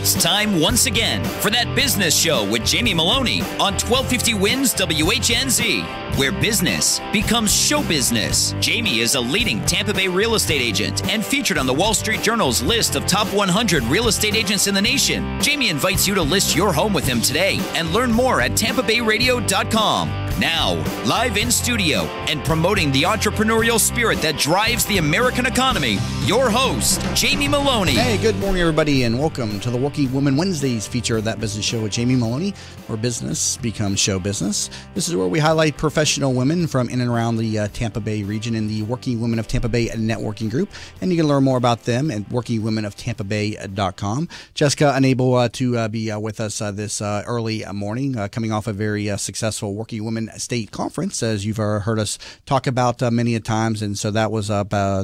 It's time once again for That Business Show with Jamie Maloney on 1250 Wins WHNZ, where business becomes show business. Jamie is a leading Tampa Bay real estate agent and featured on the Wall Street Journal's list of top 100 real estate agents in the nation. Jamie invites you to list your home with him today and learn more at tampabayradio.com. Now, live in studio and promoting the entrepreneurial spirit that drives the American economy, your host, Jamie Maloney. Hey, good morning, everybody, and welcome to the Working Woman Wednesdays feature of That Business Show with Jamie Maloney, where business becomes show business. This is where we highlight professional women from in and around the Tampa Bay region in the Working Women of Tampa Bay networking group, and you can learn more about them at workingwomenoftampabay.com. Jessica, unable to be with us this early morning, coming off a very successful Working Women State Conference, as you've heard us talk about many a times, and so that was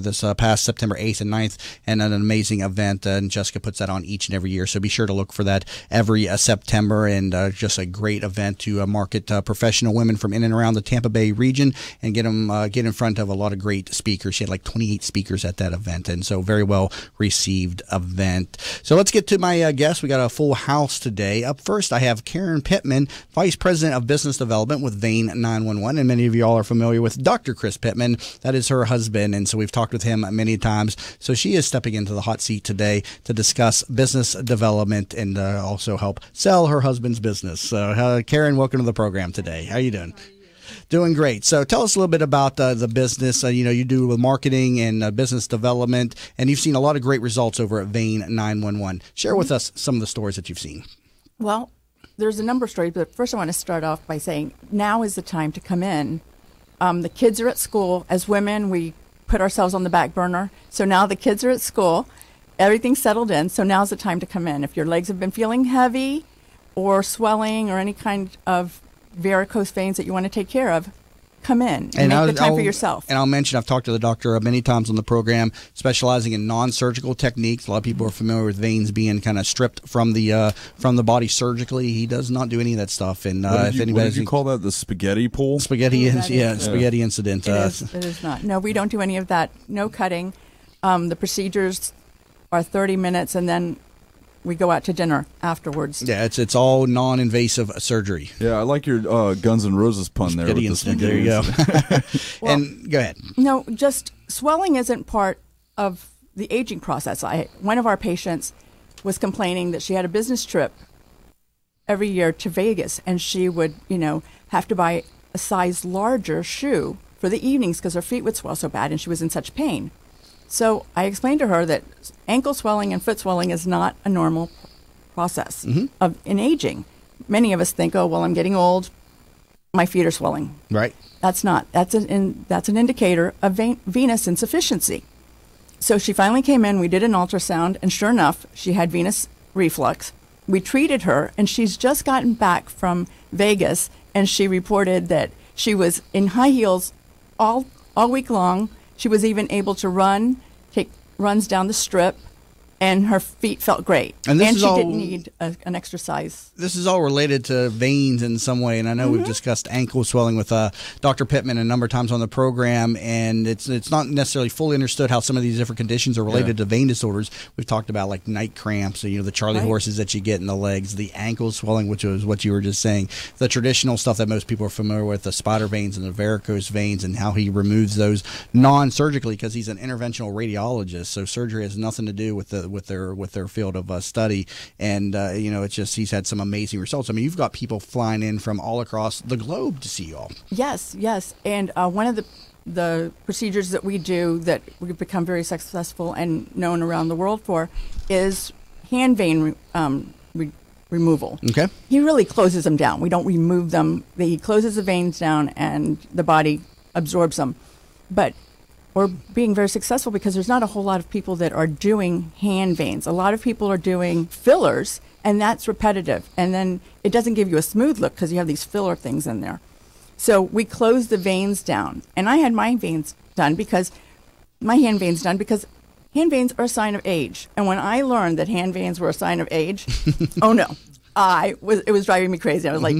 this past September 8th and 9th, and an amazing event, and Jessica puts that on each and every year, so be sure to look for that every September, and just a great event to market professional women from in and around the Tampa Bay region and get in front of a lot of great speakers. She had like 28 speakers at that event, and so very well received event. So let's get to my guests. We got a full house today. Up first, I have Karen Pittman, Vice President of Business Development with Vein 911, and many of you all are familiar with Dr. Chris Pittman. That is her husband, and so we've talked with him many times. So she is stepping into the hot seat today to discuss business development and also help sell her husband's business. So Karen, welcome to the program today. How are you doing? Doing great. So tell us a little bit about the business. You do marketing and business development, and you've seen a lot of great results over at Vein 911. Share with us some of the stories that you've seen. Well, there's a number of stories, but first I want to start off by saying now is the time to come in. The kids are at school. As women, we put ourselves on the back burner. So now the kids are at school. Everything's settled in. So now's the time to come in. If your legs have been feeling heavy or swelling or any kind of varicose veins that you want to take care of, come in and make the time for yourself. And I'll mention, I've talked to the doctor many times on the program, specializing in non-surgical techniques. A lot of people are familiar with veins being kind of stripped from the body surgically. He does not do any of that stuff. And what did you call that? The spaghetti pool? Spaghetti incident. It is not. No, we don't do any of that. No cutting. The procedures are 30 minutes, and then we go out to dinner afterwards. Yeah, it's all non-invasive surgery. Yeah, I like your Guns N' Roses pun there. With the there you go. Well, and go ahead. No, just swelling isn't part of the aging process. One of our patients was complaining that she had a business trip every year to Vegas, and she would, have to buy a size larger shoe for the evenings because her feet would swell so bad, and she was in such pain. So I explained to her that ankle swelling and foot swelling is not a normal process in aging. Many of us think, oh, well, I'm getting old, my feet are swelling. Right. That's not. That's an indicator of venous insufficiency. So she finally came in, we did an ultrasound, and sure enough, she had venous reflux. We treated her, and she's just gotten back from Vegas, and she reported that she was in high heels all week long. She was even able to take runs down the strip, and her feet felt great. And she didn't need an exercise. This is all related to veins in some way, and I know we've discussed ankle swelling with Dr. Pittman a number of times on the program, and it's not necessarily fully understood how some of these different conditions are related to vein disorders. We've talked about like night cramps, the Charlie horses that you get in the legs, the ankle swelling, which was what you were just saying, the traditional stuff that most people are familiar with, the spider veins and the varicose veins, and how he removes those non-surgically because he's an interventional radiologist, so surgery has nothing to do with their field of study, and it's just he's had some amazing results. I mean, you've got people flying in from all across the globe to see y'all. Yes, and one of the procedures that we do that we've become very successful and known around the world for is hand vein removal. Okay. He really closes them down. We don't remove them. He closes the veins down, and the body absorbs them. But we're being very successful because there's not a whole lot of people that are doing hand veins. A lot of people are doing fillers, and that's repetitive. And then it doesn't give you a smooth look because you have these filler things in there. So we close the veins down. And I had my hand veins done because hand veins are a sign of age. And when I learned that hand veins were a sign of age, oh no, it was driving me crazy. I was like,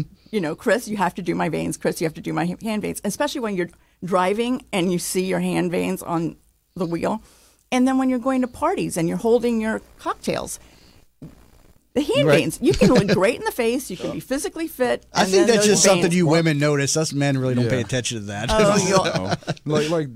Chris, you have to do my veins. Chris, you have to do my hand veins, especially when you're driving and you see your hand veins on the wheel. And then when you're going to parties and you're holding your cocktails, The hand veins. You can look great in the face. You can be physically fit. I think that's just something you women notice. Us men really don't pay attention to that. Like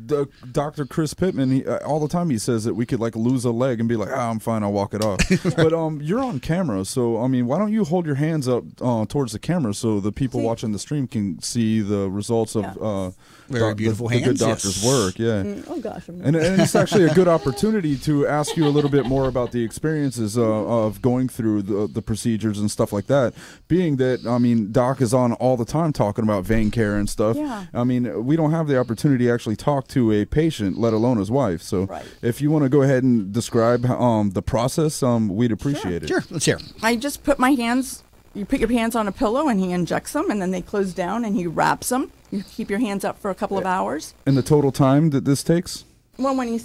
Dr. Chris Pittman, all the time he says that we could like lose a leg and be like, I'm fine, I'll walk it off. But you're on camera, so I mean, why don't you hold your hands up towards the camera so the people watching the stream can see the results of very beautiful the hands. good doctor's work. Yeah. Oh gosh. And it's actually a good opportunity to ask you a little bit more about the experiences of going through the procedures and stuff like that, being that, I mean, Doc is on all the time talking about vein care and stuff. Yeah. I mean, we don't have the opportunity to actually talk to a patient, let alone his wife. So if you want to go ahead and describe the process, we'd appreciate it. Sure, let's hear. I just put my hands, you put your hands on a pillow and he injects them, and then they close down and he wraps them. You keep your hands up for a couple of hours. And the total time that this takes? Well, when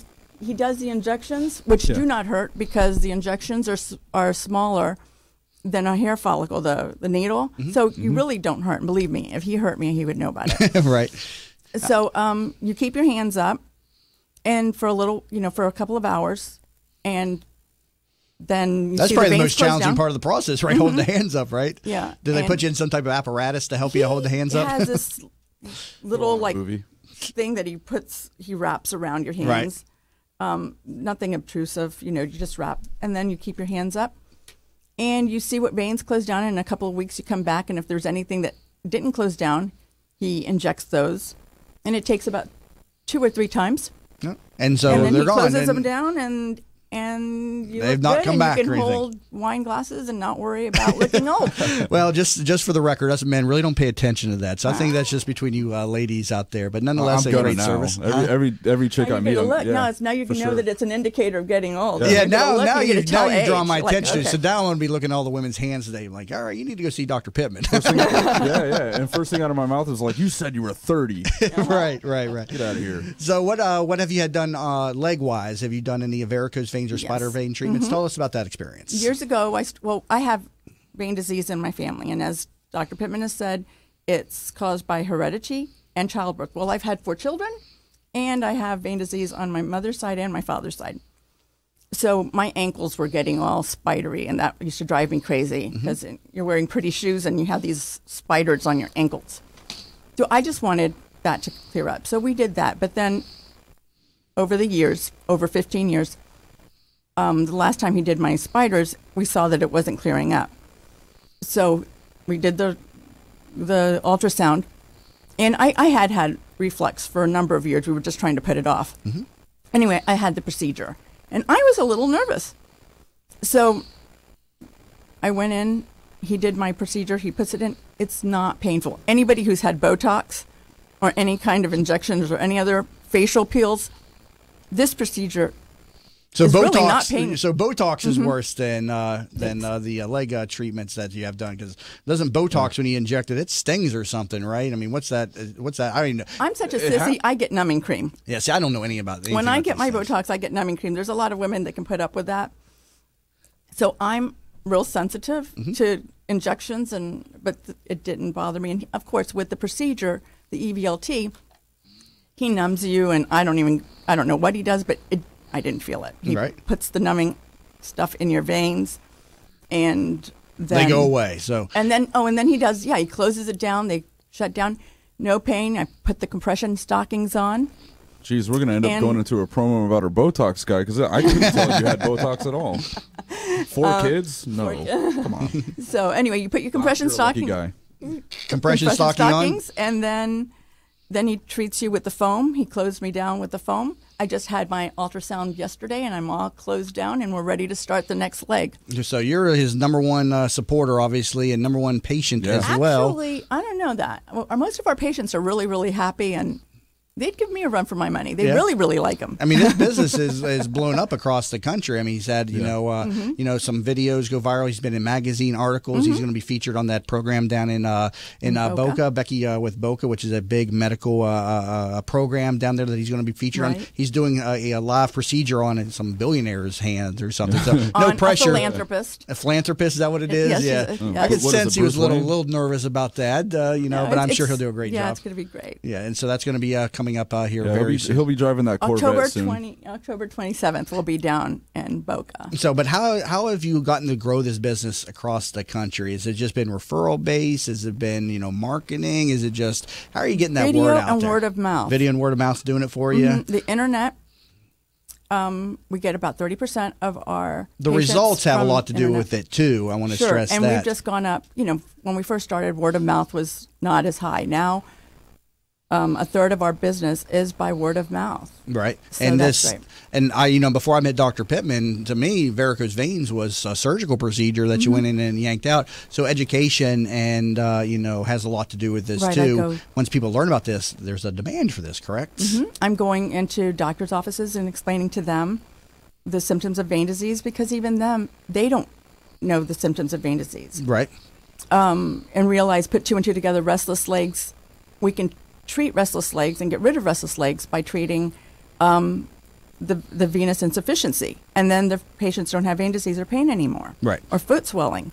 he does the injections, which do not hurt because the injections are smaller than a hair follicle, the needle. So you really don't hurt. And believe me, if he hurt me, he would know about it. Right. So you keep your hands up, and for a little, for a couple of hours, and then you that's see probably the veins most close challenging down. part of the process, right? Holding the hands up, right? Yeah. Do they put you in some type of apparatus to help you hold the hands up? He has this little movie thing that he wraps around your hands. Right. Nothing obtrusive, you just wrap, and then you keep your hands up, and you see what veins close down. And in a couple of weeks, you come back, and if there's anything that didn't close down, he injects those, and it takes about 2 or 3 times. Yeah. And so and then they're he gone. closes them down, and you they've look not good, come and back you can or anything. hold wine glasses and not worry about looking old. Well, just for the record, us men really don't pay attention to that. So I think that's just between you ladies out there. But nonetheless, I'm a great now. service. Every chick I meet. Now you can know that it's an indicator of getting old. Yeah, now you draw my Like, attention to it. okay. So now I'm going to be looking at all the women's hands today. I'm like, all right, you need to go see Dr. Pittman. And first thing out of my mouth is like, you said you were 30. Right. Get out of here. So what have you had done leg-wise? Have you done any varicose veins or spider vein treatments? Tell us about that experience. Years ago, I have vein disease in my family, and as Dr. Pittman has said, it's caused by heredity and childbirth. Well, I've had 4 children, and I have vein disease on my mother's side and my father's side. So my ankles were getting all spidery, and that used to drive me crazy because you're wearing pretty shoes and you have these spiders on your ankles. So I just wanted that to clear up. So we did that. But then over the years, over 15 years, the last time he did my spiders, we saw that it wasn't clearing up. So we did the ultrasound, and I had reflux for a number of years. We were just trying to put it off. Anyway, I had the procedure, and I was a little nervous. So I went in, he did my procedure, he puts it in. It's not painful. Anybody who's had Botox or any kind of injections or any other facial peels, this procedure So it's Botox, really not painful. So Botox is worse than the leg treatments that you have done, because doesn't Botox when you inject it, it stings or something, right? I mean, what's that? I mean, I'm such a sissy. I get numbing cream. Yeah, see, I don't know any about that. When I get my Botox, I get numbing cream. There's a lot of women that can put up with that. So I'm real sensitive to injections, but it didn't bother me. And of course, with the procedure, the EVLT, he numbs you, and I don't know what he does, but I didn't feel it. He puts the numbing stuff in your veins, and then they go away. So and then he does. Yeah, he closes it down. They shut down. No pain. I put the compression stockings on. Geez, we're going to end up going into a promo about our Botox guy, because I couldn't tell you had Botox at all. 4 kids? No. Come on. So anyway, you put your compression stockings. Compression stockings on? And then he treats you with the foam. He closed me down with the foam. I just had my ultrasound yesterday, and I'm all closed down, and we're ready to start the next leg. So you're his number one supporter, obviously, and number one patient as well. Actually, I don't know that. Well, most of our patients are really, really happy, and they'd give me a run for my money. They really, really like him. I mean, his business is blown up across the country. I mean, he's had some videos go viral. He's been in magazine articles. He's going to be featured on that program down in Boca, Becky with Boca, which is a big medical program down there that he's going to be featured on. He's doing a live procedure on some billionaire's hands or something. So no pressure. A philanthropist. A philanthropist, is that what it is? Yes, I could sense he was a little nervous about that. But I'm sure he'll do a great job. Yeah, it's going to be great. Yeah, and so that's going to be coming coming up here Yeah, very soon. he'll be driving that Corvette soon. October 27th, we'll be down in Boca. So, but how have you gotten to grow this business across the country? Has it just been referral based? Has it been, marketing? Is it just, how are you getting that word out there? Video and word of mouth. Video and word of mouth doing it for you? The internet. We get about 30% of our The results have a lot to do with it too. I want to stress that. And we've just gone up. When we first started, word of mouth was not as high. Now, a third of our business is by word of mouth. Right. So and that's great. And I, before I met Dr. Pittman, to me, varicose veins was a surgical procedure that you went in and yanked out. So education and, has a lot to do with this too. Once people learn about this, there's a demand for this, correct? I'm going into doctors' offices and explaining to them the symptoms of vein disease, because even them, they don't know the symptoms of vein disease. Right. And realize, put two and two together, restless legs, we can treat restless legs and get rid of restless legs by treating the venous insufficiency. And then the patients don't have vein disease or pain anymore. Right. Or foot swelling,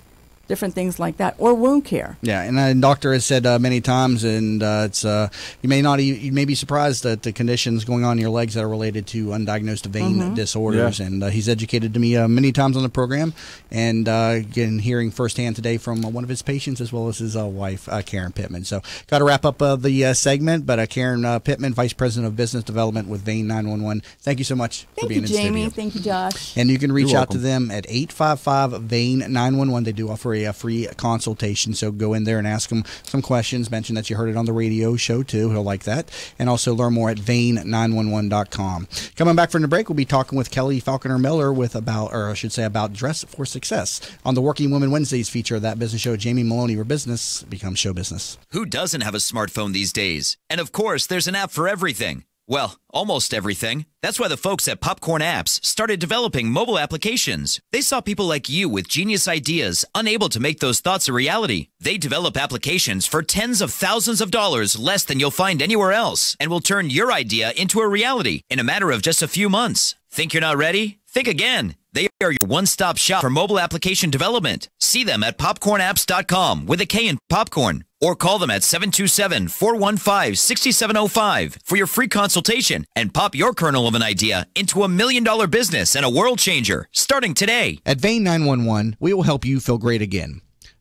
different things like that, or wound care. Yeah, and a doctor has said many times, and it's you may be surprised at the conditions going on in your legs that are related to undiagnosed vein disorders. Yeah. And he's educated to me many times on the program, and again, hearing firsthand today from one of his patients as well as his wife, Karen Pittman. So, got to wrap up the segment, but Karen Pittman, Vice President of Business Development with Vein 911. Thank you so much for being in the studio. Thank you, Jamie. Thank you, Josh. And you can reach out to them at 855-VEIN-911. They do offer a free consultation, so go in there and ask them some questions. Mention that you heard it on the radio show too. He'll like that. And also learn more at vein911.com. Coming back from the break, we'll be talking with Kelly Falconer Miller about Dress for Success on the Working Women Wednesdays feature of That Business Show. Jamie Maloney, where business becomes show business. Who doesn't have a smartphone these days? And of course, there's an app for everything. Well, almost everything. That's why the folks at Popcorn Apps started developing mobile applications. They saw people like you with genius ideas, unable to make those thoughts a reality. They develop applications for tens of thousands of dollars less than you'll find anywhere else, and will turn your idea into a reality in a matter of just a few months. Think you're not ready? Think again. They are your one-stop shop for mobile application development. See them at popcornapps.com with a K in popcorn, or call them at 727-415-6705 for your free consultation and pop your kernel of an idea into $1 million business and a world changer starting today. At Vein 911, we will help you feel great again.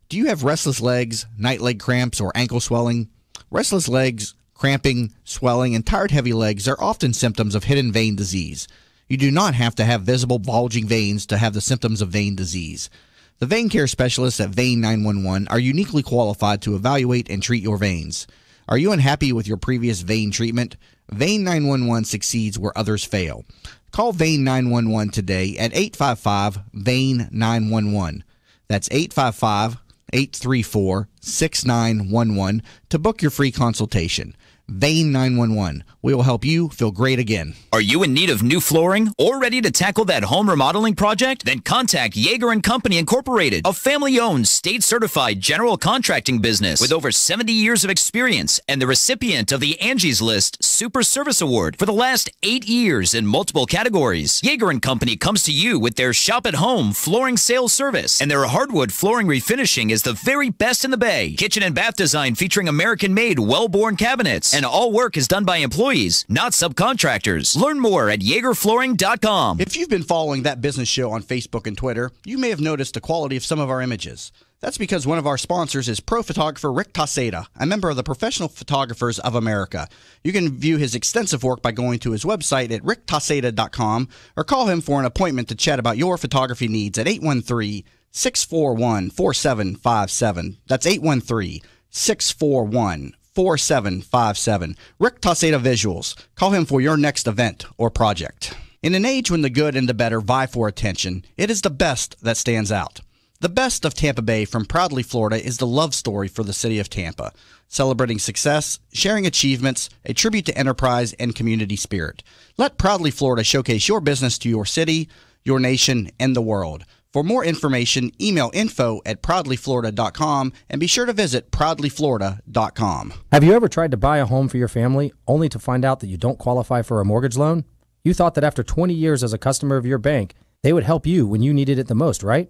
Do you have restless legs, night leg cramps, or ankle swelling? Restless legs, cramping, swelling, and tired heavy legs are often symptoms of hidden vein disease. You do not have to have visible bulging veins to have the symptoms of vein disease. The vein care specialists at Vein 911 are uniquely qualified to evaluate and treat your veins. Are you unhappy with your previous vein treatment? Vein 911 succeeds where others fail. Call Vein 911 today at 855-VEIN-911. That's 855-834-6911 to book your free consultation. Vein 911. We will help you feel great again. Are you in need of new flooring or ready to tackle that home remodeling project? Then contact Yeager & Company Incorporated, a family-owned, state-certified general contracting business with over 70 years of experience and the recipient of the Angie's List Super Service Award for the last 8 years in multiple categories. Yeager & Company comes to you with their shop-at-home flooring sales service, and their hardwood flooring refinishing is the very best in the Bay. Kitchen and bath design featuring American-made, well-born cabinets, and all work is done by employees, not subcontractors. Learn more at YeagerFlooring.com. If you've been following That Business Show on Facebook and Twitter, you may have noticed the quality of some of our images. That's because one of our sponsors is pro photographer Rick Taseda, a member of the Professional Photographers of America. You can view his extensive work by going to his website at ricktaseda.com or call him for an appointment to chat about your photography needs at 813-641-4757. That's 813-641-4757. Rick Taseda Visuals. Call him for your next event or project. In an age when the good and the better vie for attention, it is the best that stands out. The best of Tampa Bay from Proudly Florida is the love story for the city of Tampa, celebrating success, sharing achievements, a tribute to enterprise and community spirit. Let Proudly Florida showcase your business to your city, your nation, and the world. For more information, email info@proudlyflorida.com and be sure to visit proudlyflorida.com. Have you ever tried to buy a home for your family only to find out that you don't qualify for a mortgage loan? You thought that after 20 years as a customer of your bank, they would help you when you needed it the most, right?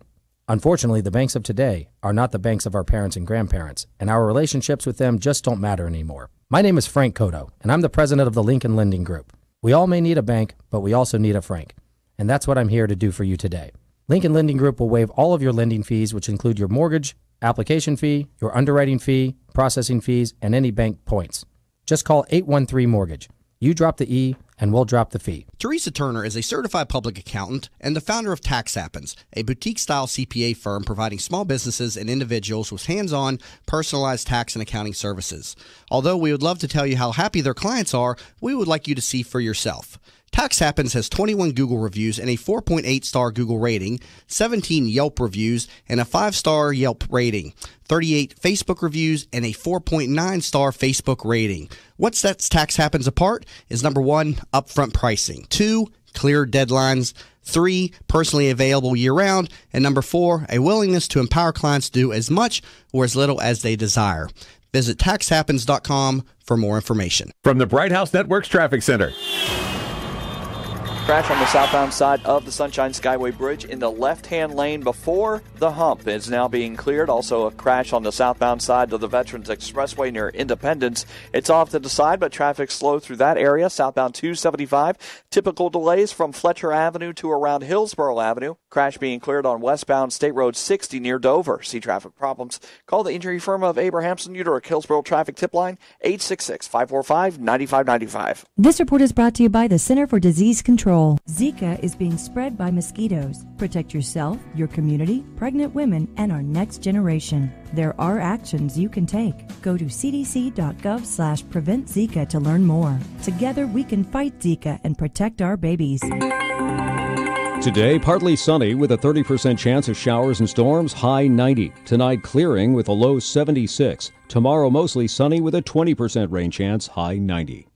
Unfortunately, the banks of today are not the banks of our parents and grandparents, and our relationships with them just don't matter anymore. My name is Frank Cotto, and I'm the president of the Lincoln Lending Group. We all may need a bank, but we also need a Frank, and that's what I'm here to do for you today. Lincoln Lending Group will waive all of your lending fees, which include your mortgage, application fee, your underwriting fee, processing fees, and any bank points. Just call 813-MORTGAGE. You drop the E, and we'll drop the fee. Teresa Turner is a certified public accountant and the founder of Tax Happens, a boutique-style CPA firm providing small businesses and individuals with hands-on, personalized tax and accounting services. Although we would love to tell you how happy their clients are, we would like you to see for yourself. Tax Happens has 21 Google reviews and a 4.8-star Google rating, 17 Yelp reviews and a 5-star Yelp rating, 38 Facebook reviews and a 4.9-star Facebook rating. What sets Tax Happens apart is number 1, upfront pricing, 2, clear deadlines, 3, personally available year-round, and number 4, a willingness to empower clients to do as much or as little as they desire. Visit taxhappens.com for more information. From the Bright House Networks Traffic Center. Crash on the southbound side of the Sunshine Skyway Bridge in the left-hand lane before the hump is now being cleared. Also a crash on the southbound side of the Veterans Expressway near Independence. It's off to the side, but traffic slow through that area. Southbound 275. Typical delays from Fletcher Avenue to around Hillsborough Avenue. Crash being cleared on westbound State Road 60 near Dover. See traffic problems? Call the injury firm of Abrahamson Uterick Hillsborough Traffic Tip Line 866-545-9595. This report is brought to you by the Center for Disease Control. Zika is being spread by mosquitoes. Protect yourself, your community, pregnant women, and our next generation. There are actions you can take. Go to cdc.gov/preventzika to learn more. Together we can fight Zika and protect our babies. Today, partly sunny with a 30% chance of showers and storms, high 90. Tonight, clearing with a low 76. Tomorrow, mostly sunny with a 20% rain chance, high 90.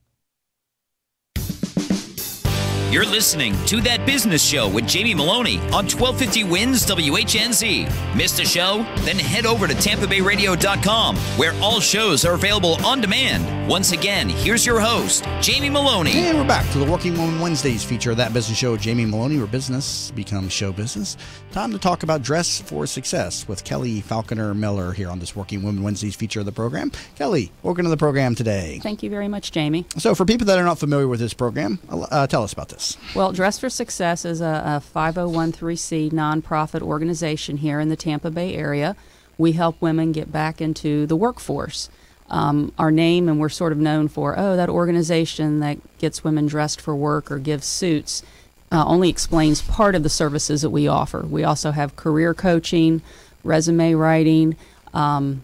You're listening to That Business Show with Jamie Maloney on 1250 Wins WHNZ. Missed a show? Then head over to TampaBayRadio.com, where all shows are available on demand. Once again, here's your host, Jamie Maloney. And we're back to the Working Woman Wednesdays feature of That Business Show with Jamie Maloney, where business becomes show business. Time to talk about dress for success with Kelly Falconer Miller here on this Working Woman Wednesdays feature of the program. Kelly, welcome to the program today. Thank you very much, Jamie. So for people that are not familiar with this program, tell us about this. Well, Dress for Success is a 501(c) nonprofit organization here in the Tampa Bay area. We help women get back into the workforce. Our name, and we're sort of known for, that organization that gets women dressed for work or gives suits, only explains part of the services that we offer. We also have career coaching, resume writing, a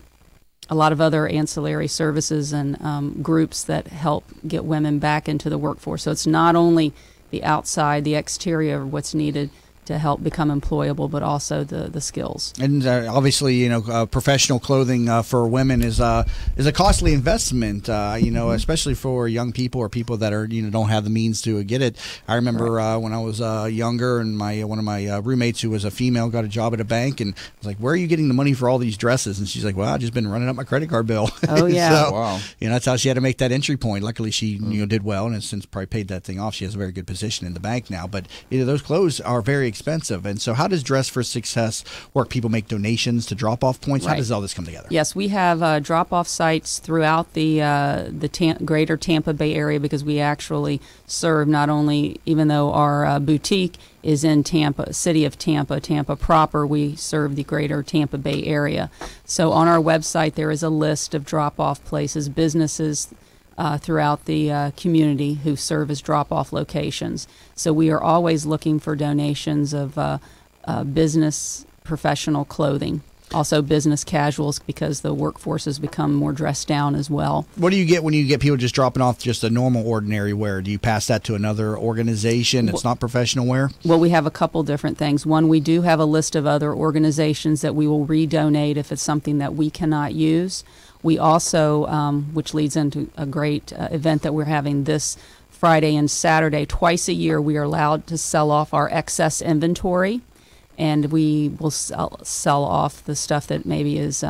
lot of other ancillary services and groups that help get women back into the workforce. So it's not only the outside, the exterior of what's needed to help become employable, but also the skills. And obviously, professional clothing for women is a costly investment. Especially for young people or people that are don't have the means to get it. I remember when I was younger, and one of my roommates who was a female got a job at a bank, and I was like, "Where are you getting the money for all these dresses?" And she's like, "Well, I've just been running up my credit card bill." Oh yeah, so, wow. That's how she had to make that entry point. Luckily, she did well, and has since probably paid that thing off. She has a very good position in the bank now. But those clothes are very expensive. And so how does Dress for Success work? People make donations to drop-off points. How does all this come together? Yes, we have drop-off sites throughout the greater Tampa Bay area, because we actually serve not only, even though our boutique is in Tampa, city of Tampa proper, we serve the greater Tampa Bay area. So on our website there is a list of drop-off places, businesses throughout the community who serve as drop-off locations. So we are always looking for donations of business professional clothing. Also business casuals, because the workforce has become more dressed down as well. What do you get when you get people just dropping off just a normal ordinary wear? Do you pass that to another organization that's not professional wear? Well, we have a couple different things. One, we do have a list of other organizations that we will redonate if it's something that we cannot use. We also, which leads into a great event that we're having this Friday and Saturday, twice a year, we are allowed to sell off our excess inventory. And we will sell off the stuff that maybe is,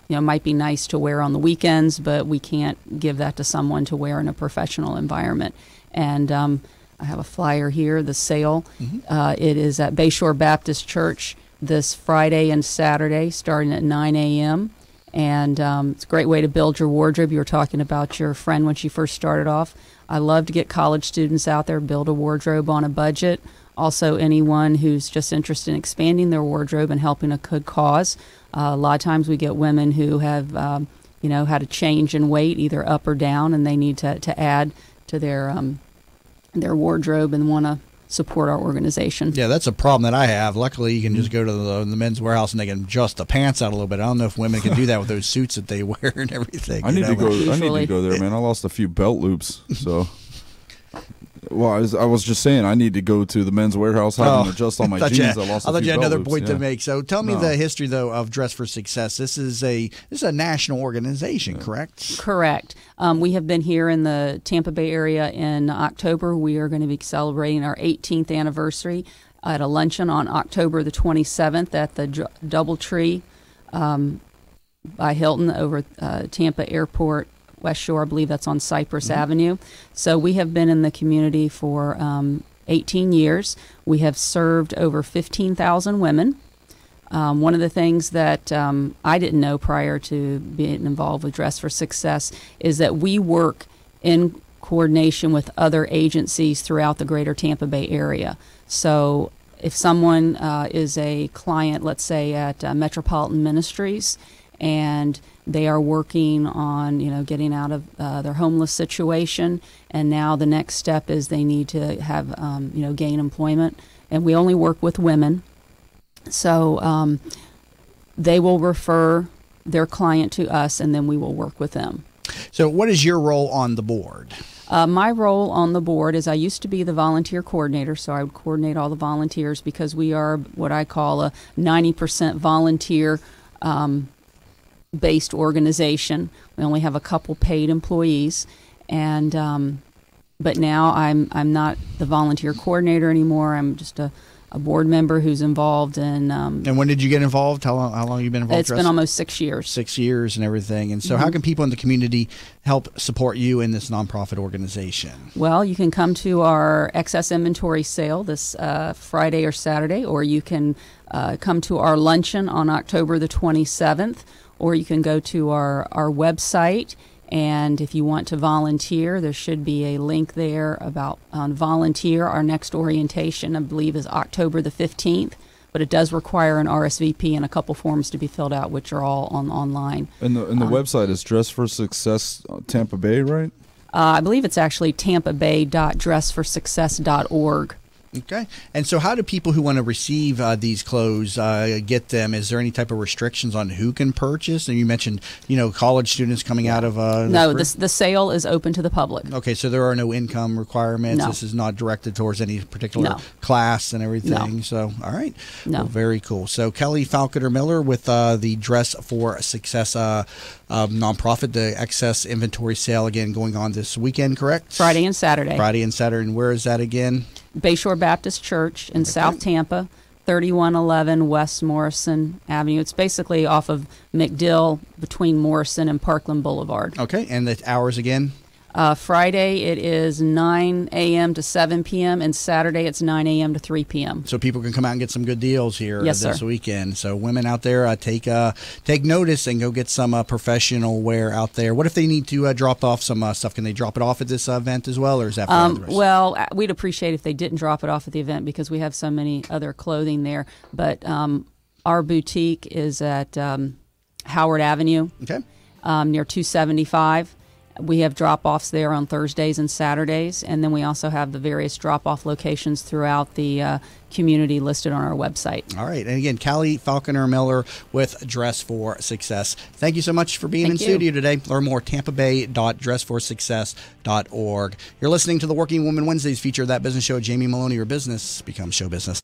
might be nice to wear on the weekends, but we can't give that to someone to wear in a professional environment. And I have a flyer here, the sale. Mm-hmm. It is at Bayshore Baptist Church, this Friday and Saturday starting at 9 a.m. And it's a great way to build your wardrobe. You were talking about your friend when she first started off. I love to get college students out there, build a wardrobe on a budget. Also, anyone who's just interested in expanding their wardrobe and helping a good cause. A lot of times we get women who have, had a change in weight, either up or down, and they need to add to their wardrobe and want to support our organization. Yeah, that's a problem that I have. Luckily, you can just go to the Men's Warehouse and they can adjust the pants out a little bit. I don't know if women can do that with those suits that they wear and everything. I need to go there, man. I lost a few belt loops, so. Well, I was just saying I need to go to the Men's Warehouse, have them adjust all my jeans. I thought you had another point to make. So tell me the history, though, of Dress for Success. This is a national organization, correct? Correct. We have been here in the Tampa Bay area in October. We are going to be celebrating our 18th anniversary at a luncheon on October the 27th at the Doubletree by Hilton over Tampa Airport. West Shore, I believe that's on Cypress Avenue. So we have been in the community for 18 years. We have served over 15,000 women. One of the things that I didn't know prior to being involved with Dress for Success is that we work in coordination with other agencies throughout the greater Tampa Bay area. So if someone is a client, let's say at Metropolitan Ministries, and they are working on, getting out of their homeless situation, and now the next step is they need to have, gain employment. And we only work with women, so they will refer their client to us, and then we will work with them. So what is your role on the board? My role on the board is I used to be the volunteer coordinator, so I would coordinate all the volunteers because we are what I call a 90% volunteer based organization. We only have a couple paid employees, and but now I'm not the volunteer coordinator anymore. I'm just a board member who's involved in. And when did you get involved? How long have you been involved? It's been almost 6 years. 6 years and everything. And so how can people in the community help support you in this nonprofit organization? Well, you can come to our excess inventory sale this Friday or Saturday, or you can come to our luncheon on October the 27th, or you can go to our website. And if you want to volunteer, there should be a link there about volunteer. Our next orientation, I believe, is October the 15th, but it does require an RSVP and a couple forms to be filled out, which are all online. And the website is Dress for Success Tampa Bay, right? I believe it's actually tampabay.dressforsuccess.org. Okay. And so how do people who want to receive these clothes get them? Is there any type of restrictions on who can purchase? And you mentioned, college students coming out of No, the sale is open to the public. Okay, so there are no income requirements. No. This is not directed towards any particular class and everything. No. So, all right. No. Well, very cool. So Kelly Falconer Miller with the Dress for Success nonprofit, the excess inventory sale, again, going on this weekend, correct? Friday and Saturday. And where is that again? Bayshore Baptist Church in South Tampa, 3111 West Morrison Avenue. It's basically off of McDill between Morrison and Parkland Boulevard. Okay, and the hours again? Friday it is 9 a.m. to 7 p.m. and Saturday it's 9 a.m. to 3 p.m. So people can come out and get some good deals here this weekend. So women out there, take notice and go get some professional wear out there. What if they need to drop off some stuff? Can they drop it off at this event as well, or is that for others? Well, we'd appreciate if they didn't drop it off at the event because we have so many other clothing there. But our boutique is at Howard Avenue, near 275. We have drop-offs there on Thursdays and Saturdays, and then we also have the various drop-off locations throughout the community listed on our website. All right. And again, Callie Falconer Miller with Dress for Success. Thank you so much for being in studio today. Learn more, tampabay.dressforsuccess.org. You're listening to the Working Woman Wednesdays feature of That Business Show. Jamie Maloney, your business becomes show business.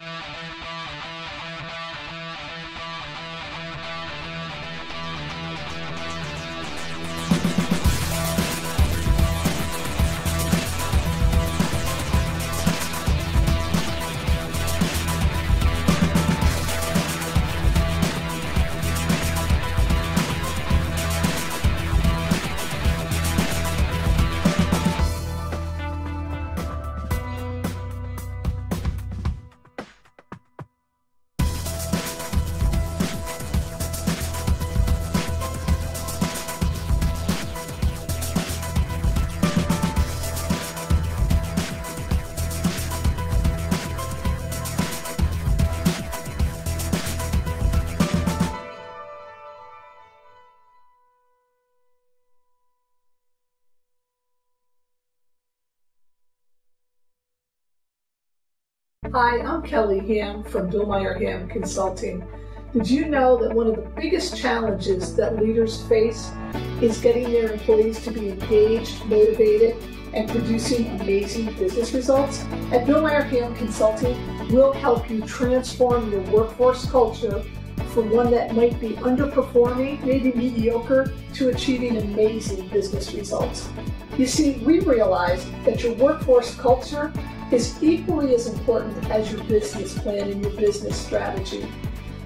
Hi, I'm Kelly Ham from Billmeyer Ham Consulting. Did you know that one of the biggest challenges that leaders face is getting their employees to be engaged, motivated, and producing amazing business results? At Billmeyer Ham Consulting, we'll help you transform your workforce culture from one that might be underperforming, maybe mediocre, to achieving amazing business results. You see, we realize that your workforce culture is equally as important as your business plan and your business strategy.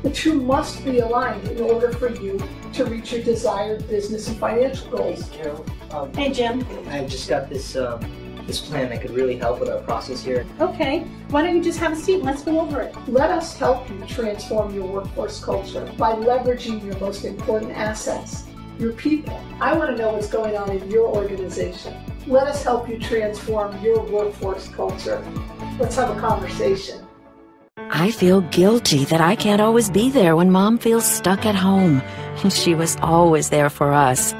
The two must be aligned in order for you to reach your desired business and financial goals. Carol, hey Jim. I've just got this plan that could really help with our process here. Okay, why don't you just have a seat and let's go over it. Let us help you transform your workforce culture by leveraging your most important assets, your people. I want to know what's going on in your organization. Let us help you transform your workforce culture. Let's have a conversation. I feel guilty that I can't always be there when Mom feels stuck at home. She was always there for us.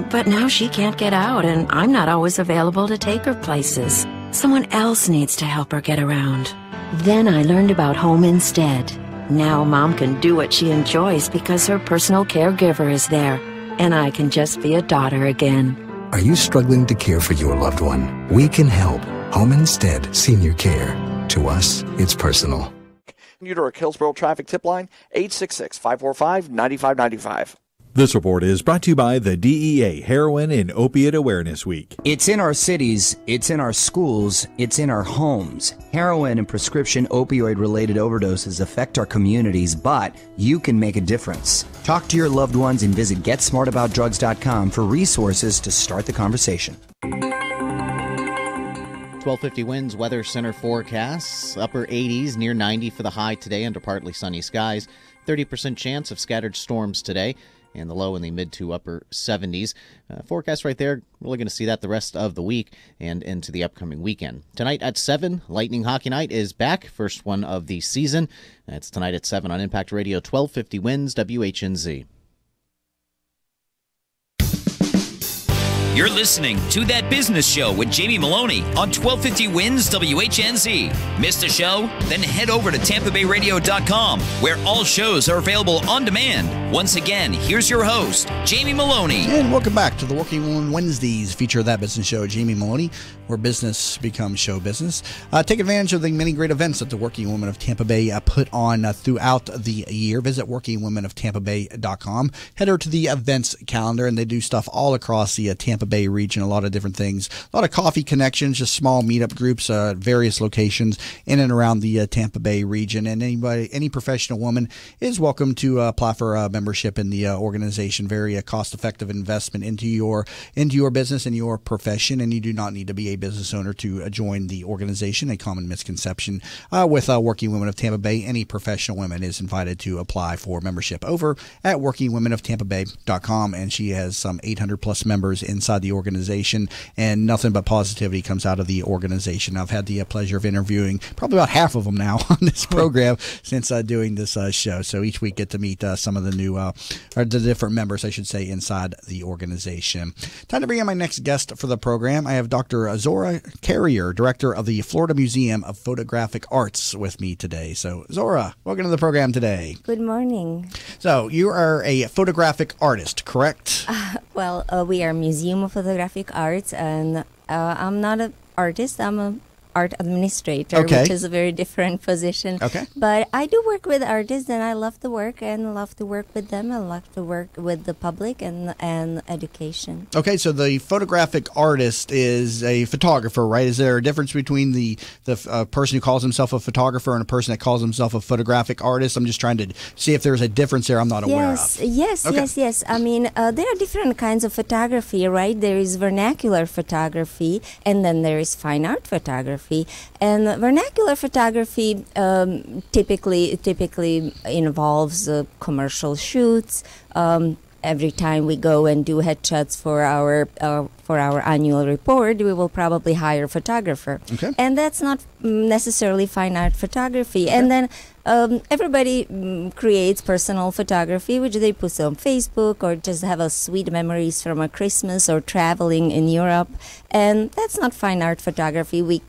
But now she can't get out, and I'm not always available to take her places. Someone else needs to help her get around. Then I learned about Home Instead. Now Mom can do what she enjoys because her personal caregiver is there, and I can just be a daughter again. Are you struggling to care for your loved one? We can help. Home Instead Senior Care. To us, it's personal. Utica Hillsborough Traffic Tip Line, 866-545-9595. This report is brought to you by the DEA Heroin and Opiate Awareness Week. It's in our cities, it's in our schools, it's in our homes. Heroin and prescription opioid-related overdoses affect our communities, but you can make a difference. Talk to your loved ones and visit GetSmartAboutDrugs.com for resources to start the conversation. 1250 winds, Weather Center forecasts, upper 80s, near 90 for the high today under partly sunny skies. 30% chance of scattered storms today, and the low in the mid to upper 70s. Forecast right there, really going to see that the rest of the week and into the upcoming weekend. Tonight at 7, Lightning Hockey Night is back, first one of the season. That's tonight at 7 on Impact Radio, 1250 winds, WHNZ. You're listening to That Business Show with Jamie Maloney on 1250 Wins WHNZ. Missed a show? Then head over to TampaBayRadio.com, where all shows are available on demand. Once again, here's your host, Jamie Maloney. And welcome back to the Working Woman Wednesdays feature of That Business Show, Jamie Maloney, where business becomes show business. Take advantage of the many great events that the Working Women of Tampa Bay put on throughout the year. Visit WorkingWomenOfTampaBay.com. Head over to the events calendar, and they do stuff all across the Tampa Bay region, a lot of different things, a lot of coffee connections, just small meetup groups, various locations in and around the Tampa Bay region. And any professional woman is welcome to apply for a membership in the organization. Very cost-effective investment into your business and your profession, and you do not need to be a business owner to join the organization. A common misconception with Working Women of Tampa Bay, any professional woman is invited to apply for membership over at WorkingWomenOfTampaBay.com, and she has some 800 plus members inside the organization, and nothing but positivity comes out of the organization. I've had the pleasure of interviewing probably about half of them now on this program since doing this show. So each week get to meet some of the new, or the different members, I should say, inside the organization. Time to bring in my next guest for the program. I have Dr. Zora Carrier, director of the Florida Museum of Photographic Arts, with me today. So Zora, welcome to the program today. Good morning. So you are a photographic artist, correct? We are Museum of Photographic Arts, and I'm not an artist. I'm a art administrator, which is a very different position. Okay. But I do work with artists, and I love to work and love to work with them. I love to work with the public and education. Okay, so the photographic artist is a photographer, right? Is there a difference between the person who calls himself a photographer and a person that calls himself a photographic artist? I'm just trying to see if there's a difference there I'm not aware of. Yes. I mean, there are different kinds of photography, right? There is vernacular photography, and then there is fine art photography. And vernacular photography typically involves commercial shoots. Every time we go and do headshots for our annual report, we will probably hire a photographer. Okay. And that's not necessarily fine art photography. Okay. And then everybody creates personal photography, which they post on Facebook or just have a sweet memories from a Christmas or traveling in Europe. And that's not fine art photography. We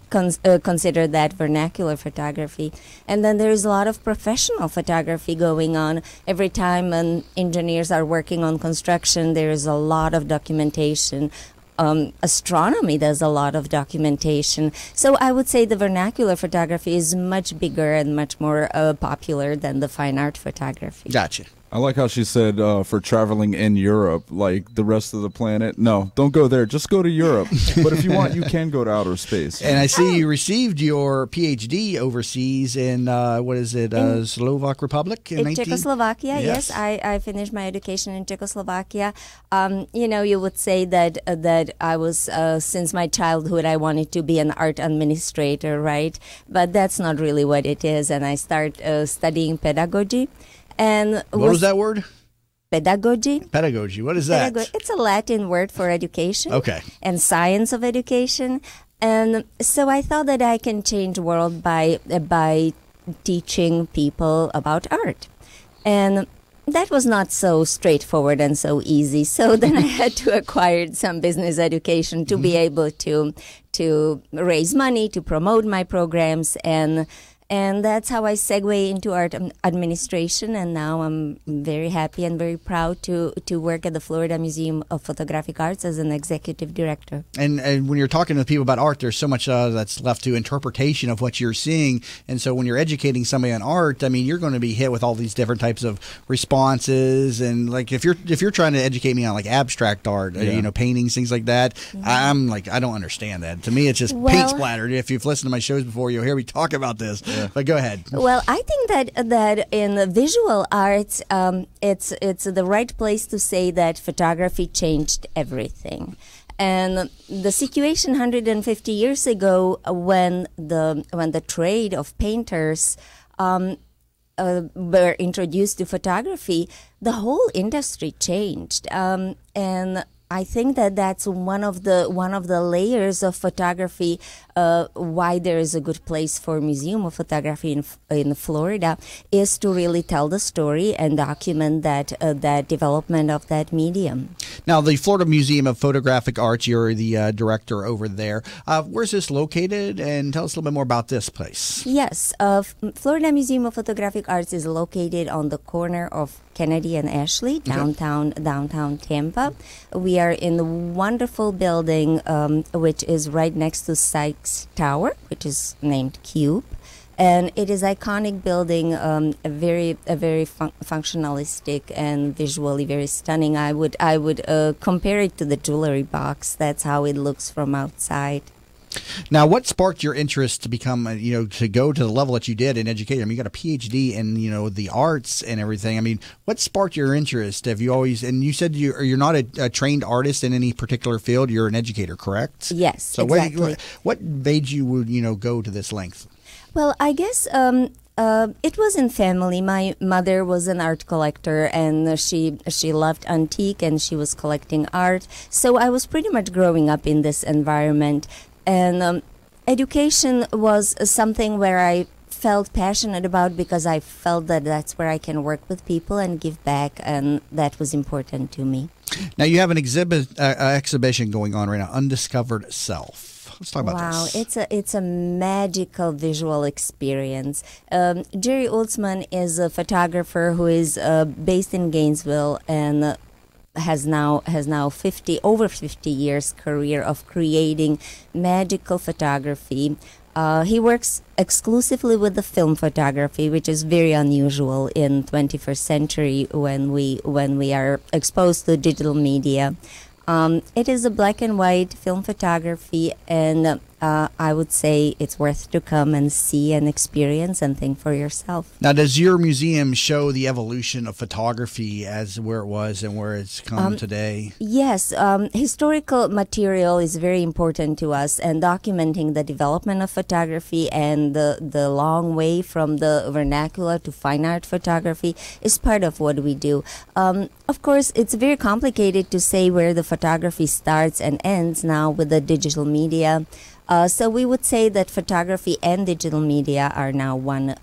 consider that vernacular photography. And then there is a lot of professional photography going on. Every time engineers are working on construction, there is a lot of documentation. Astronomy does a lot of documentation. So I would say the vernacular photography is much bigger and much more popular than the fine art photography. Gotcha. I like how she said for traveling in Europe, like the rest of the planet. No, don't go there. Just go to Europe. But if you want, you can go to outer space. And I see you received your Ph.D. overseas in, Slovak Republic? In Czechoslovakia, yes. I finished my education in Czechoslovakia. You would say that I was, since my childhood, I wanted to be an art administrator, right? But that's not really what it is. And I started studying pedagogy. And what was that word? Pedagogy. Pedagogy. What is that? It's a Latin word for education. Okay. And science of education. And so I thought that I can change the world by teaching people about art. And that was not so straightforward and so easy. So then I had to acquire some business education to be able to raise money, to promote my programs, and that's how I segue into art administration. And now I'm very happy and very proud to work at the Florida Museum of Photographic Arts as an executive director. And when you're talking to people about art, there's so much that's left to interpretation of what you're seeing. And so when you're educating somebody on art, I mean, you're going to be hit with all these different types of responses. And like if you're trying to educate me on like abstract art, paintings, things like that, I'm like, I don't understand that. To me, it's just paint splattered. If you've listened to my shows before, you'll hear me talk about this. Yeah. But go ahead. Well, I think that in the visual arts, it's the right place to say that photography changed everything. And the situation 150 years ago, when the trade of painters were introduced to photography, the whole industry changed. And I think that's one of the layers of photography. Why there is a good place for Museum of Photography in Florida is to really tell the story and document that development of that medium. Now, the Florida Museum of Photographic Arts, you're the director over there. Where's this located? And tell us a little bit more about this place. Yes, Florida Museum of Photographic Arts is located on the corner of Kennedy and Ashley, downtown Tampa. We are in the wonderful building, which is right next to Sykes Tower, which is named Cube. And it is iconic building, a very functionalistic and visually very stunning. I would compare it to the jewelry box. That's how it looks from outside. Now, what sparked your interest to become, to go to the level that you did in education? I mean, you got a PhD in, the arts and everything. I mean, what sparked your interest? Have you always, and you said you're not a trained artist in any particular field. You're an educator, correct? Yes, so exactly. What made you, go to this length? Well, I guess it was in family. My mother was an art collector, and she loved antique, and she was collecting art. So I was pretty much growing up in this environment. And education was something where I felt passionate about because I felt that that's where I can work with people and give back, and that was important to me. Now, you have an exhibition going on right now, Undiscovered Self. Let's talk about this. Wow, it's a magical visual experience. Jerry Ultzman is a photographer who is based in Gainesville and has now over 50 years career of creating magical photography. He works exclusively with the film photography, which is very unusual in 21st century when we are exposed to digital media. It is a black and white film photography, and I would say it's worth to come and see and experience and think for yourself. Now, does your museum show the evolution of photography as where it was and where it's come today? Yes. Historical material is very important to us, and documenting the development of photography and the long way from the vernacular to fine art photography is part of what we do. Of course, it's very complicated to say where the photography starts and ends now with the digital media. So we would say that photography and digital media are now one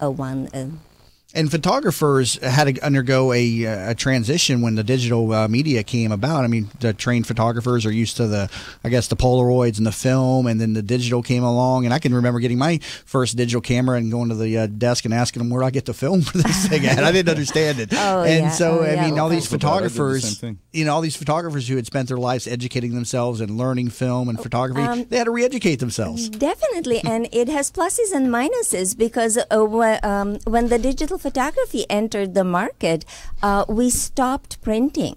And photographers had to undergo a transition when the digital media came about. I mean, the trained photographers are used to the Polaroids and the film, and then the digital came along. And I can remember getting my first digital camera and going to the desk and asking them where do I get the film for this thing at. I didn't understand it. I mean, all these photographers, all these photographers who had spent their lives educating themselves and learning film and photography, they had to re-educate themselves. Definitely, and it has pluses and minuses because when the digital photography entered the market, we stopped printing.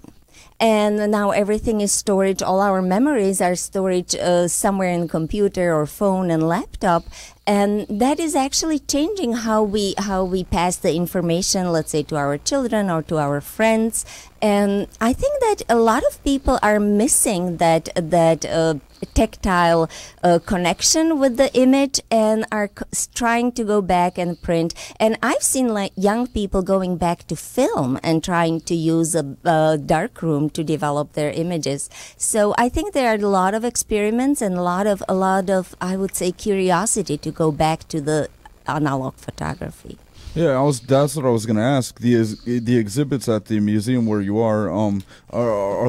And now everything is storage. All our memories are storage somewhere in computer or phone and laptop. And that is actually changing how we pass the information, let's say, to our children or to our friends. And I think that a lot of people are missing that tactile connection with the image and are trying to go back and print. And I've seen like young people going back to film and trying to use a dark room to develop their images. So I think there are a lot of experiments and a lot of I would say curiosity to go back to the analog photography. Yeah, that's what I was going to ask. The exhibits at the museum where you are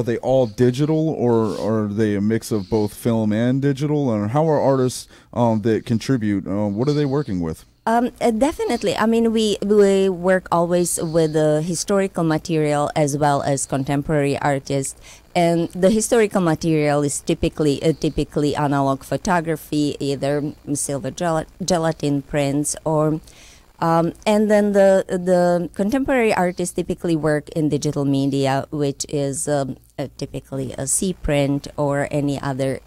they all digital, or are they a mix of both film and digital? And how are artists that contribute, what are they working with? Definitely. I mean, we work always with historical material as well as contemporary artists. And the historical material is typically analog photography, either silver gelatin prints or... and then the contemporary artists typically work in digital media, which is typically a C print or any other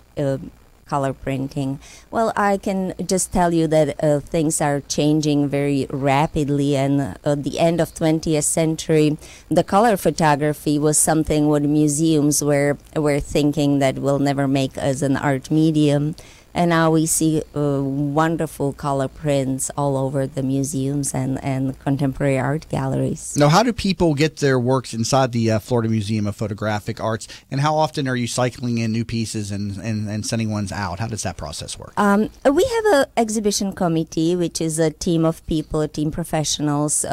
color printing. Well, I can just tell you that things are changing very rapidly, and at the end of 20th century, the color photography was something what museums were thinking that will never make as an art medium. And now we see wonderful color prints all over the museums and contemporary art galleries. Now, how do people get their works inside the Florida Museum of Photographic Arts? And how often are you cycling in new pieces and sending ones out? How does that process work? We have an exhibition committee, which is a team of people, team professionals,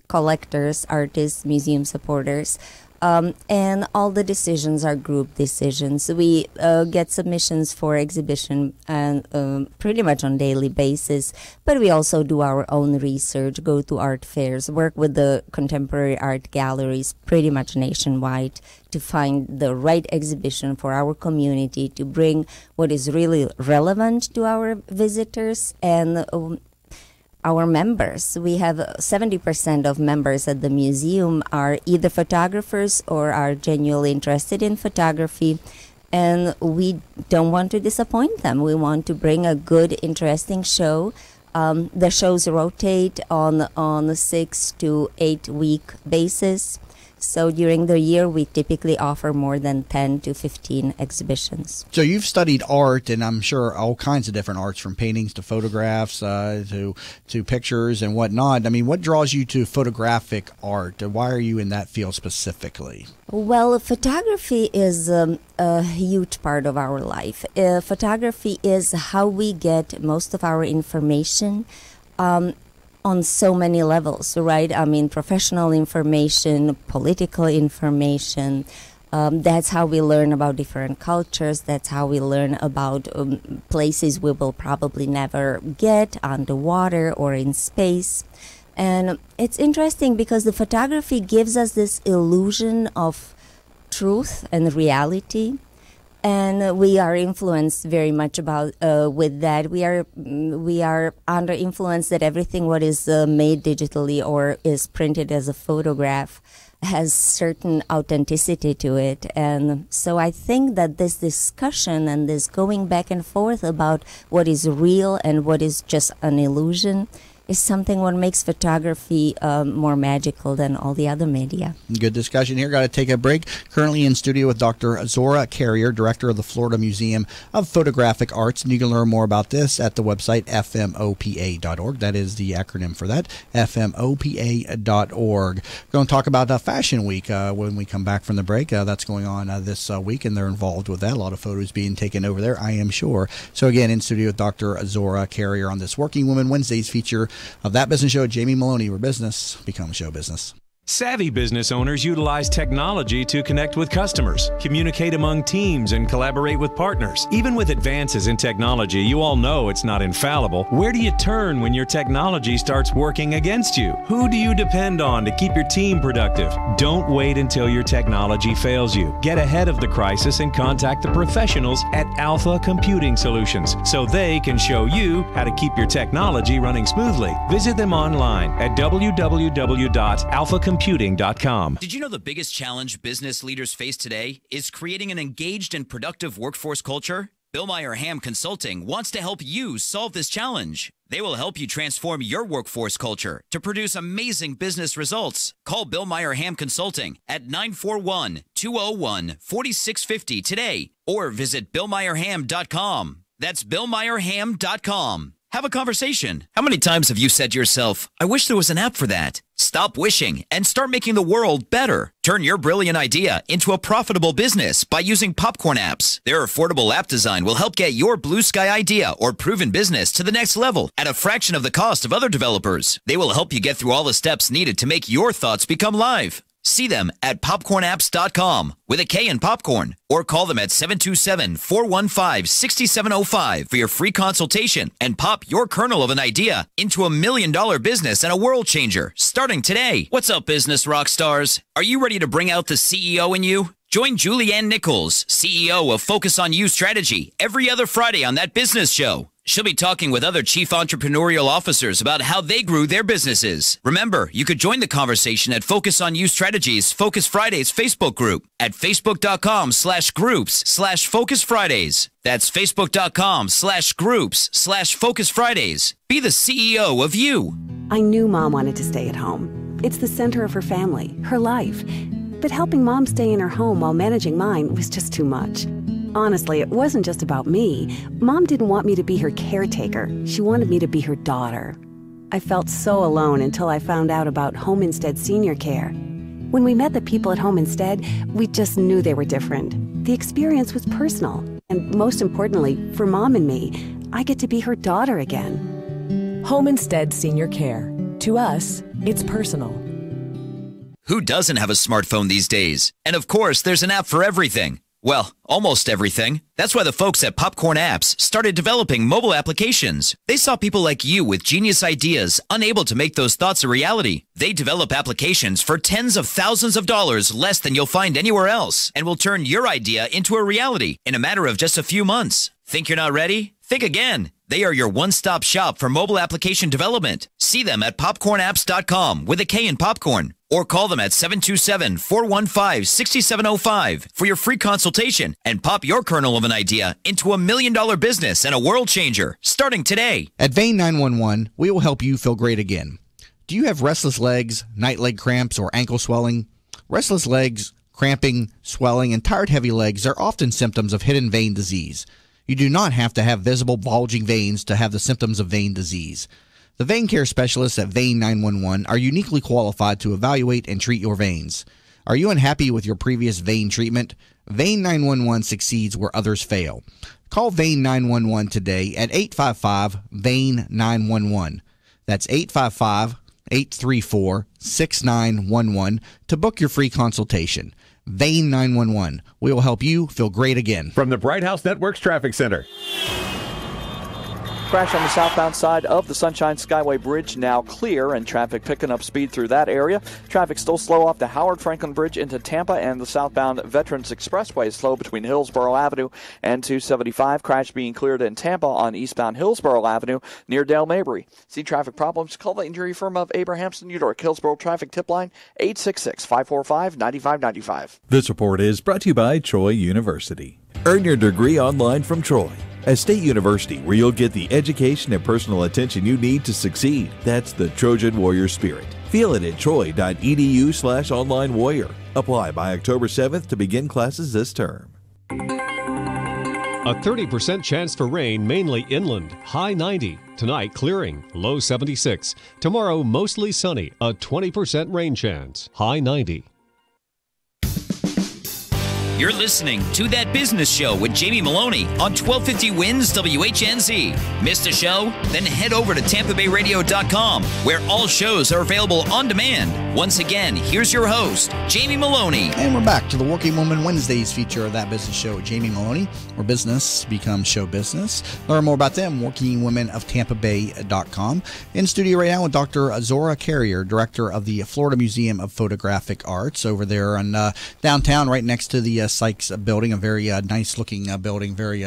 collectors, artists, museum supporters. And all the decisions are group decisions. We get submissions for exhibition and pretty much on daily basis, but we also do our own research, go to art fairs, work with the contemporary art galleries pretty much nationwide to find the right exhibition for our community, to bring what is really relevant to our visitors and our members. We have 70% of members at the museum are either photographers or are genuinely interested in photography, and we don't want to disappoint them. We want to bring a good, interesting show. The shows rotate on a 6 to 8 week basis. So during the year, we typically offer more than 10 to 15 exhibitions. So you've studied art, and I'm sure all kinds of different arts, from paintings to photographs to pictures and whatnot. I mean, what draws you to photographic art? Why are you in that field specifically? Well, photography is a huge part of our life. Photography is how we get most of our information. On so many levels, right? I mean, professional information, political information. That's how we learn about different cultures. That's how we learn about places we will probably never get underwater or in space. And it's interesting because the photography gives us this illusion of truth and reality. And we are influenced very much with that. We are under influence that everything what is made digitally or is printed as a photograph has certain authenticity to it. And so I think that this discussion and this going back and forth about what is real and what is just an illusion is something what makes photography more magical than all the other media. Good discussion here. Got to take a break. Currently in studio with Dr. Zora Carrier, director of the Florida Museum of Photographic Arts. And you can learn more about this at the website FMOPA.org. That is the acronym for that, FMOPA.org. We're going to talk about Fashion Week when we come back from the break. That's going on this week, and they're involved with that. A lot of photos being taken over there, I am sure. So again, in studio with Dr. Zora Carrier on this Working Woman Wednesdays feature of That Business Show with Jamie Maloney, where business becomes show business. Savvy business owners utilize technology to connect with customers, communicate among teams, and collaborate with partners. Even with advances in technology, you all know it's not infallible. Where do you turn when your technology starts working against you? Who do you depend on to keep your team productive? Don't wait until your technology fails you. Get ahead of the crisis and contact the professionals at Alpha Computing Solutions so they can show you how to keep your technology running smoothly. Visit them online at www.alphacomputing.com. Did you know the biggest challenge business leaders face today is creating an engaged and productive workforce culture? Bill Meyer Ham Consulting wants to help you solve this challenge. They will help you transform your workforce culture to produce amazing business results. Call Bill Meyer Ham Consulting at 941-201-4650 today or visit BillMeyerHam.com. That's BillMeyerHam.com. Have a conversation. How many times have you said to yourself, I wish there was an app for that? Stop wishing and start making the world better. Turn your brilliant idea into a profitable business by using Popcorn apps. Their affordable app design will help get your blue sky idea or proven business to the next level at a fraction of the cost of other developers. They will help you get through all the steps needed to make your thoughts become live. See them at popcornapps.com with a K in popcorn or call them at 727-415-6705 for your free consultation and pop your kernel of an idea into $1 million business and a world changer starting today. What's up, business rock stars? Are you ready to bring out the CEO in you? Join Julianne Nichols, CEO of Focus on You Strategy, every other Friday on That Business Show. She'll be talking with other chief entrepreneurial officers about how they grew their businesses. Remember, you could join the conversation at Focus on You Strategies Focus Fridays Facebook group at facebook.com/groups/Focus Fridays. That's facebook.com/groups/Focus Fridays. Be the CEO of you. I knew Mom wanted to stay at home. It's the center of her family, her life. But helping Mom stay in her home while managing mine was just too much. Honestly, it wasn't just about me. Mom didn't want me to be her caretaker. She wanted me to be her daughter. I felt so alone until I found out about Home Instead Senior Care. When we met the people at Home Instead, we just knew they were different. The experience was personal. And most importantly, for Mom and me, I get to be her daughter again. Home Instead Senior Care. To us, it's personal. Who doesn't have a smartphone these days? And of course, there's an app for everything. Well, almost everything. That's why the folks at Popcorn Apps started developing mobile applications. They saw people like you with genius ideas, unable to make those thoughts a reality. They develop applications for tens of thousands of dollars less than you'll find anywhere else, and will turn your idea into a reality in a matter of just a few months. Think you're not ready? Think again. They are your one-stop shop for mobile application development. See them at popcornapps.com with a K in popcorn. Or call them at 727-415-6705 for your free consultation and pop your kernel of an idea into $1 million business and a world changer starting today. At Vein 911, we will help you feel great again. Do you have restless legs, night leg cramps, or ankle swelling? Restless legs, cramping, swelling, and tired heavy legs are often symptoms of hidden vein disease. You do not have to have visible bulging veins to have the symptoms of vein disease. The vein care specialists at Vein 911 are uniquely qualified to evaluate and treat your veins. Are you unhappy with your previous vein treatment? Vein 911 succeeds where others fail. Call Vein 911 today at 855-VEIN-911. That's 855-834-6911 to book your free consultation. Vein 911. We will help you feel great again. From the Bright House Networks Traffic Center. Crash on the southbound side of the Sunshine Skyway Bridge now clear and traffic picking up speed through that area. Traffic still slow off the Howard Franklin Bridge into Tampa, and the southbound Veterans Expressway is slow between Hillsborough Avenue and 275. Crash being cleared in Tampa on eastbound Hillsborough Avenue near Dale Mabry. See traffic problems? Call the injury firm of Abrahamson Udork. Hillsborough Traffic Tip Line 866-545-9595. This report is brought to you by Troy University. Earn your degree online from Troy, a state university where you'll get the education and personal attention you need to succeed. That's the Trojan Warrior spirit. Feel it at troy.edu/online warrior. Apply by October 7th to begin classes this term. A 30% chance for rain, mainly inland. High 90. Tonight, clearing. Low 76. Tomorrow, mostly sunny. A 20% rain chance. High 90. You're listening to That Business Show with Jamie Maloney on 1250 Wins WHNZ. Missed a show? Then head over to TampaBayRadio.com, where all shows are available on demand. Once again, here's your host, Jamie Maloney. And we're back to the Working Woman Wednesdays feature of That Business Show with Jamie Maloney, where business becomes show business. Learn more about them, workingwomenoftampabay.com. In studio right now with Dr. Zora Carrier, director of the Florida Museum of Photographic Arts over there in downtown, right next to the Sykes building, a very nice looking building. Very,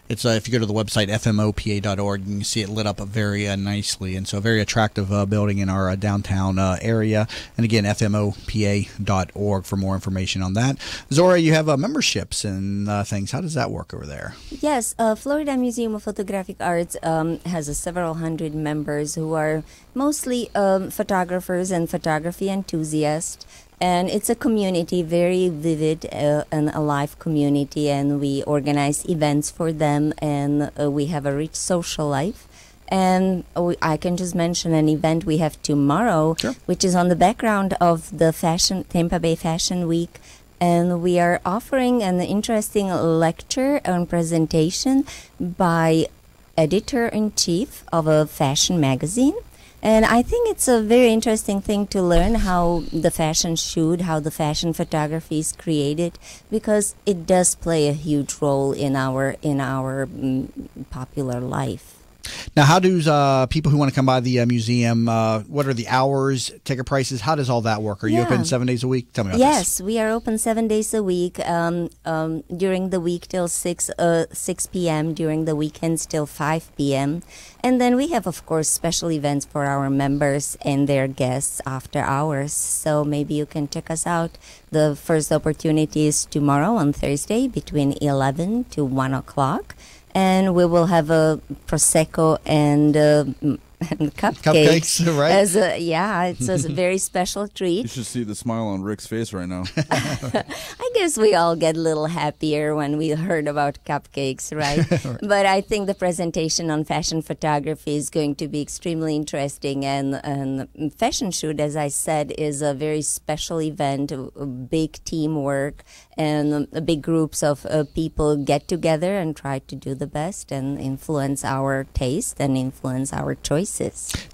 it's if you go to the website FMOPA.org, you can see it lit up very nicely, and so a very attractive building in our downtown area. And again, FMOPA.org for more information on that. Zora, you have memberships and things. How does that work over there? Yes, Florida Museum of Photographic Arts has several hundred members who are mostly photographers and photography enthusiasts. And it's a community, very vivid and alive community, and we organize events for them, and we have a rich social life. And I can just mention an event we have tomorrow, sure, which is on the background of the Tampa Bay Fashion Week. And we are offering an interesting lecture and presentation by editor-in-chief of a fashion magazine. And I think it's a very interesting thing to learn how the fashion shoot, how the fashion photography is created, because it does play a huge role in our popular life. Now, how do people who want to come by the museum, what are the hours, ticket prices? How does all that work? Are you open 7 days a week? Tell me about this. Yes, we are open 7 days a week, during the week till 6 p.m., during the weekends till 5 p.m. And then we have, of course, special events for our members and their guests after hours. So maybe you can check us out. The first opportunity is tomorrow on Thursday between 11 to 1 o'clock. And we will have a Prosecco and cupcakes, right? It's a very special treat. You should see the smile on Rick's face right now. I guess we all get a little happier when we heard about cupcakes, right? Right. But I think the presentation on fashion photography is going to be extremely interesting. And fashion shoot, as I said, is a very special event, big teamwork, and big groups of people get together and try to do the best and influence our taste and influence our choices.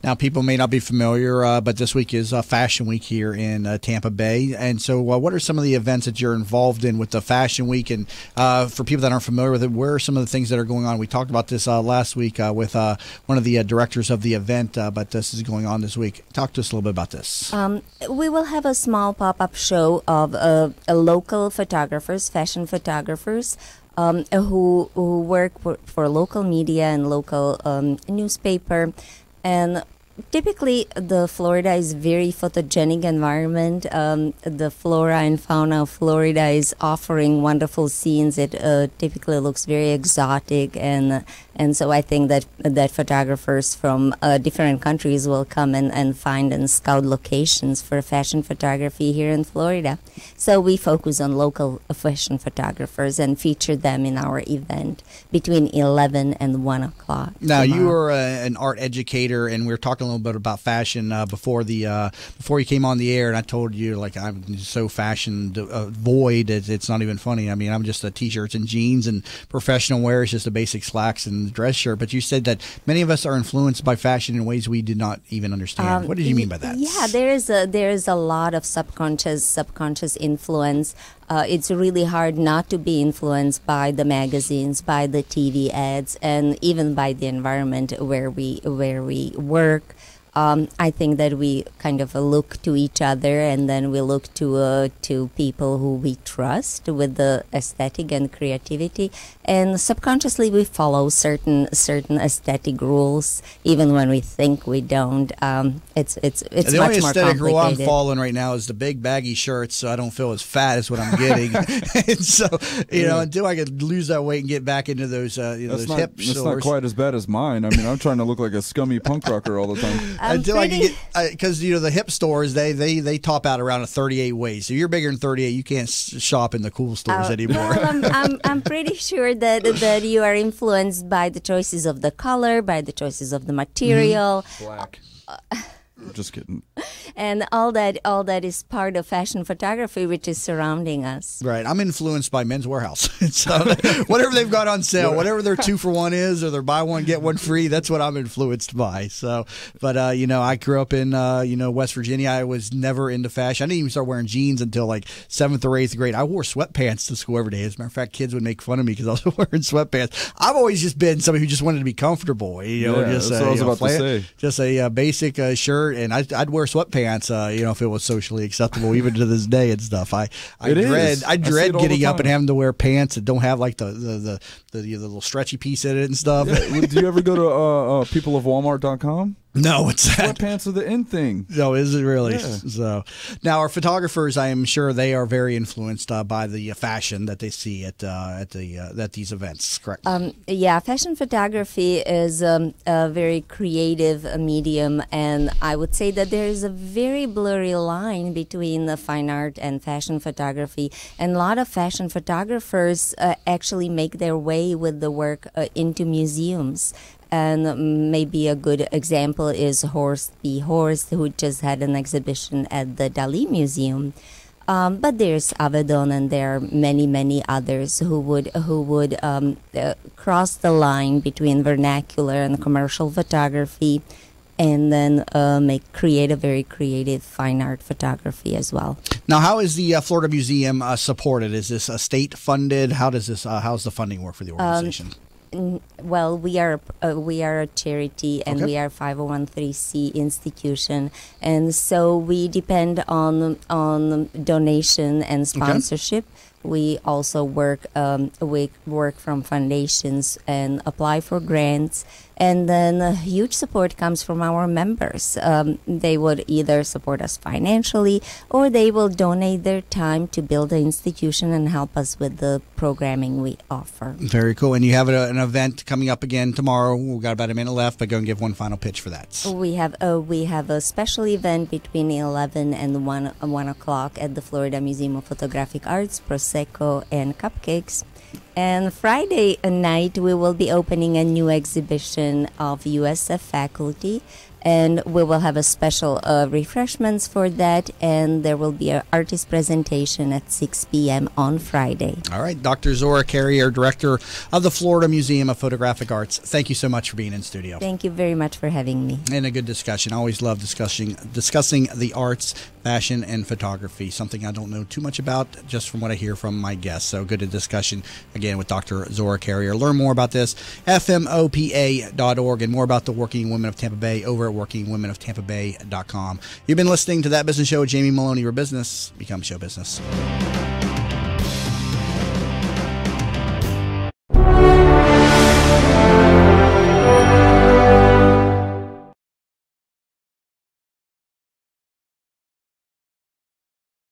Now, people may not be familiar, but this week is Fashion Week here in Tampa Bay. And so what are some of the events that you're involved in with the Fashion Week? And for people that aren't familiar with it, where are some of the things that are going on? We talked about this last week with one of the directors of the event, but this is going on this week. Talk to us a little bit about this. We will have a small pop-up show of a local photographers, fashion photographers, who work for local media and local newspaper. And typically, the Florida is very photogenic environment. The flora and fauna of Florida is offering wonderful scenes. It typically looks very exotic, and so I think that photographers from different countries will come and find and scout locations for fashion photography here in Florida. So we focus on local fashion photographers and feature them in our event between 11 and 1 o'clock. Now, you are an art educator, and we were talking a little bit about fashion before you came on the air, and I told you, like, I'm so fashion void, it's not even funny. I mean, I'm just a t-shirts and jeans, and professional wear is just a basic slacks and dress shirt. But you said that many of us are influenced by fashion in ways we did not even understand. What did you mean by that? Yeah, there is a lot of subconscious influence. It's really hard not to be influenced by the magazines, by the TV ads, and even by the environment where we work. I think that we kind of look to each other, and then we look to people who we trust with the aesthetic and creativity, and subconsciously we follow certain aesthetic rules, even when we think we don't. It's the much more complicated. The only aesthetic rule I'm following right now is the big baggy shirts, so I don't feel as fat as what I'm getting. And so, until I could lose that weight and get back into those those hip stores. That's not quite as bad as mine. I mean, I'm trying to look like a scummy punk rocker all the time. Until I can get, because the hip stores they top out around a 38 waist. So you're bigger than 38, you can't shop in the cool stores anymore. Well, I'm pretty sure that you are influenced by the choices of the color, by the choices of the material. Black. Just kidding. And all that is part of fashion photography, which is surrounding us. Right. I'm influenced by Men's Warehouse. So whatever they've got on sale, whatever their 2-for-1 is, or their buy one get one free, that's what I'm influenced by. So, but I grew up in West Virginia. I was never into fashion. I didn't even start wearing jeans until like 7th or 8th grade. I wore sweatpants to school every day. As a matter of fact, kids would make fun of me because I was wearing sweatpants. I've always just been somebody who just wanted to be comfortable. That's what I was about to say. Just a basic shirt, and I'd wear sweatpants. If it was socially acceptable, even to this day and stuff. I dread getting up and having to wear pants that don't have like the little stretchy piece in it and stuff. Yeah. Do you ever go to peopleofwalmart.com? No, it's that. Sweatpants are the in thing. No, is it really? Yeah. So now our photographers, I am sure they are very influenced by the fashion that they see at these events. Correct? Fashion photography is a very creative medium, and I would say that there is a very blurry line between the fine art and fashion photography. And a lot of fashion photographers actually make their way with the work into museums. And maybe a good example is Horst B. Horst, who just had an exhibition at the Dali Museum. But there's Avedon, and there are many, many others who would cross the line between vernacular and commercial photography, and then create a very creative fine art photography as well. Now, how is the Florida Museum supported? Is this state funded? How's the funding work for the organization? Well, we are a charity, and we are a 501(c)(3) institution, and so we depend on donation and sponsorship. Okay. We also work from foundations and apply for grants, and then huge support comes from our members. They would either support us financially, or they will donate their time to build the institution and help us with the programming we offer. Very cool. And you have an event coming up again tomorrow. We've got about a minute left, but go and give one final pitch for that. We have a special event between 11 and 1 o'clock at the Florida Museum of Photographic Arts, Prosecco and cupcakes. And Friday night, we will be opening a new exhibition of USF faculty, and we will have a special refreshments for that, and there will be an artist presentation at 6 p.m. on Friday. All right. Dr. Zora Carrier, Director of the Florida Museum of Photographic Arts, thank you so much for being in studio. Thank you very much for having me. And a good discussion. I always love discussing the arts, fashion, and photography, something I don't know too much about just from what I hear from my guests. So good a discussion, again, with Dr. Zora Carrier. Learn more about this, FMOPA.org, and more about the Working Women of Tampa Bay over at WorkingWomenOfTampaBay.com. You've been listening to That Business Show with Jamie Maloney, where business becomes show business.